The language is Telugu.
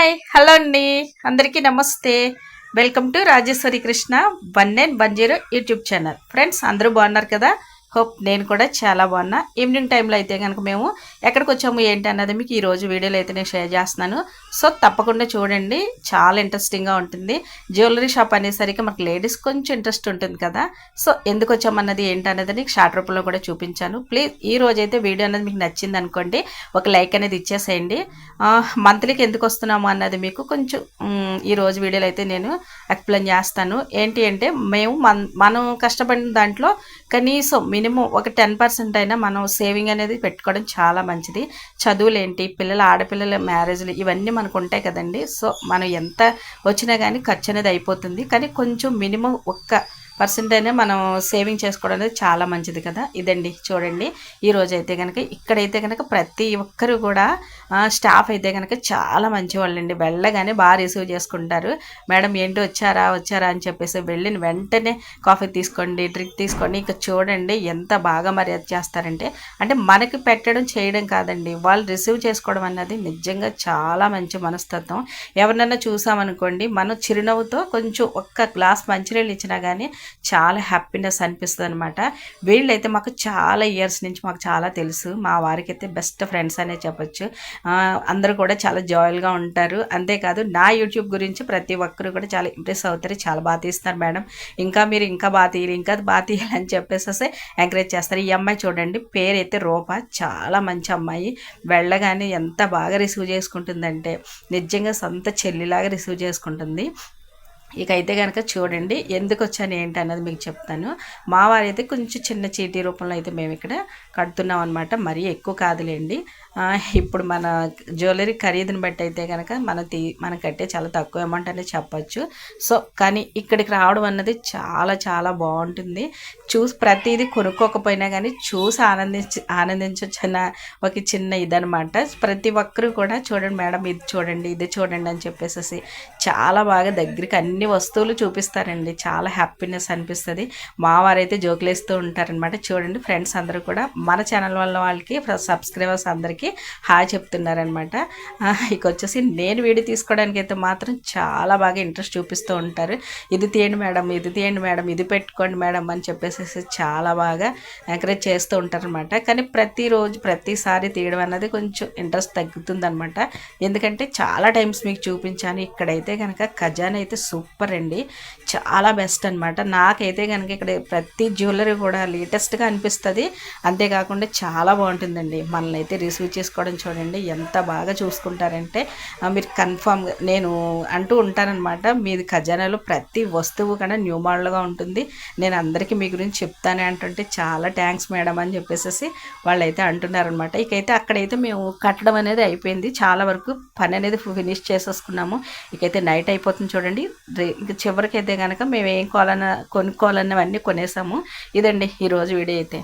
హాయ్ హలో అండి, అందరికీ నమస్తే. Welcome to Rajeshwari Krishna 1910 YouTube channel. Friends అందరూ బాగున్నారు కదా? హోప్ నేను కూడా చాలా బాగున్నా. ఈవినింగ్ టైంలో అయితే కనుక మేము ఎక్కడికి వచ్చాము ఏంటి అన్నది మీకు ఈరోజు వీడియోలో అయితే నేను షేర్ చేస్తున్నాను. సో తప్పకుండా చూడండి, చాలా ఇంట్రెస్టింగ్గా ఉంటుంది. జ్యువెలరీ షాప్ అనేసరికి మనకు లేడీస్ కొంచెం ఇంట్రెస్ట్ ఉంటుంది కదా. సో ఎందుకు వచ్చామన్నది ఏంటి అన్నది నీకు షార్ట్ రూపంలో కూడా చూపించాను. ప్లీజ్ ఈ రోజైతే వీడియో అనేది మీకు నచ్చింది అనుకోండి, ఒక లైక్ అనేది ఇచ్చేసేయండి. మంత్లీకి ఎందుకు వస్తున్నాము అన్నది మీకు కొంచెం ఈ రోజు వీడియోలో అయితే నేను ఎక్స్ప్లెయిన్ చేస్తాను. ఏంటి అంటే మేము మనం కష్టపడిన దాంట్లో కనీసం మినిమం ఒక 10% అయినా మనం సేవింగ్ అనేది పెట్టుకోవడం చాలా మంచిది. చదువులు ఏంటి, ఆడపిల్లల మ్యారేజ్లు ఇవన్నీ మనకు ఉంటాయి కదండి. సో మనం ఎంత వచ్చినా కానీ ఖర్చు అనేది అయిపోతుంది. కానీ కొంచెం మినిమం ఒక్క % అయినా మనం సేవింగ్ చేసుకోవడం అనేది చాలా మంచిది కదా. ఇదండి చూడండి, ఈరోజు అయితే కనుక ఇక్కడైతే కనుక ప్రతి ఒక్కరు కూడా స్టాఫ్ అయితే కనుక చాలా మంచి వాళ్ళండి. వెళ్ళగానే బాగా రిసీవ్ చేసుకుంటారు. మేడం ఏంటి వచ్చారా అని చెప్పేసి వెళ్ళిన వెంటనే కాఫీ తీసుకోండి, డ్రింక్ తీసుకోండి. ఇంకా చూడండి ఎంత బాగా మర్యాద చేస్తారంటే, అంటే మనకి పెట్టడం చేయడం కాదండి, వాళ్ళు రిసీవ్ చేసుకోవడం అన్నది నిజంగా చాలా మంచి మనస్తత్వం. ఎవరినైనా చూసామనుకోండి, మనం చిరునవ్వుతో కొంచెం ఒక్క గ్లాస్ మంచినీళ్ళు ఇచ్చినా కానీ చాలా హ్యాపీనెస్ అనిపిస్తుంది అనమాట. వీళ్ళైతే మాకు చాలా ఇయర్స్ నుంచి మాకు చాలా తెలుసు. మా వారికి అయితే బెస్ట్ ఫ్రెండ్స్ అనే చెప్పొచ్చు. అందరూ కూడా చాలా జాయిల్గా ఉంటారు. అంతేకాదు నా యూట్యూబ్ గురించి ప్రతి ఒక్కరు కూడా చాలా ఇంప్రెస్ అవుతారు. చాలా బాగా తీస్తున్నారు మేడం, మీరు ఇంకా బాగా తీయాలి అని చెప్పేసి ఎంకరేజ్ చేస్తారు. ఈ అమ్మాయి చూడండి, పేరైతే రూప, చాలా మంచి అమ్మాయి. వెళ్ళగానే ఎంత బాగా రిసీవ్ చేసుకుంటుందంటే నిజంగా సొంత చెల్లిలాగా రిసీవ్ చేసుకుంటుంది. ఇక అయితే కనుక చూడండి ఎందుకు వచ్చాను ఏంటి అన్నది మీకు చెప్తాను. మా వారైతే కొంచెం చిన్న చీటీ రూపంలో అయితే మేము ఇక్కడ కడుతున్నాం అనమాట. మరీ ఎక్కువ కాదులేండి. ఇప్పుడు మన జ్యువెలరీ ఖరీదుని బట్టి అయితే కనుక మనం కట్టే చాలా తక్కువ అమౌంట్ అనేది చెప్పచ్చు. సో కానీ ఇక్కడికి రావడం అన్నది చాలా చాలా బాగుంటుంది. చూసి ప్రతిదీ కొనుక్కోకపోయినా కానీ చూసి ఆనందించొచ్చన్న ఒక చిన్న ఇదనమాట. ప్రతి ఒక్కరు కూడా చూడండి మేడం ఇది చూడండి అని చెప్పేసి చాలా బాగా దగ్గరికి అన్ని వస్తువులు చూపిస్తారండి. చాలా హ్యాపీనెస్ అనిపిస్తుంది. మా వారైతే జోకులేస్తూ ఉంటారనమాట. చూడండి ఫ్రెండ్స్ అందరూ కూడా మన ఛానల్ వాళ్ళకి సబ్స్క్రైబర్స్ అందరికీ హాయ్ చెప్తున్నారనమాట. ఇక వచ్చేసి నేను వీడియో తీసుకోవడానికి అయితే మాత్రం చాలా బాగా ఇంట్రెస్ట్ చూపిస్తూ ఉంటారు. ఇది తీయండి మేడం, ఇది పెట్టుకోండి మేడం అని చెప్పేసి చాలా బాగా ఎంకరేజ్ చేస్తూ ఉంటారనమాట. కానీ ప్రతిసారి తీయడం అన్నది కొంచెం ఇంట్రెస్ట్ తగ్గుతుంది అనమాట. ఎందుకంటే చాలా టైమ్స్ మీకు చూపించాను. ఇక్కడైతే కనుక ఖజానా అయితే సూపర్ అండి, చాలా బెస్ట్ అనమాట. నాకైతే కనుక ఇక్కడ ప్రతి జ్యువెలరీ కూడా లేటెస్ట్గా అనిపిస్తుంది. అంతేకాకుండా చాలా బాగుంటుందండి. మనల్ని అయితే రిసీవ్ చేసుకోవడం చూడండి ఎంత బాగా చూసుకుంటారంటే మీరు కన్ఫామ్గా నేను అంటూ ఉంటానన్నమాట, మీది ఖజానాలో ప్రతి వస్తువు కన్నా న్యూ మోడల్గా ఉంటుంది, నేను అందరికీ మీ గురించి చెప్తానే అంటుంటే చాలా థ్యాంక్స్ మేడం అని చెప్పేసి వాళ్ళైతే అంటున్నారనమాట. ఇకైతే అక్కడైతే మేము కట్టడం అనేది అయిపోయింది, చాలా వరకు పని అనేది ఫినిష్ చేసేసుకున్నాము. ఇకైతే నైట్ అయిపోతుంది చూడండి. ఇంక చివరికి అయితే కనుక మేము ఏం కొనుక్కోవాలన్నవన్నీ కొనేసాము. ఇదండి ఈరోజు వీడియో అయితే.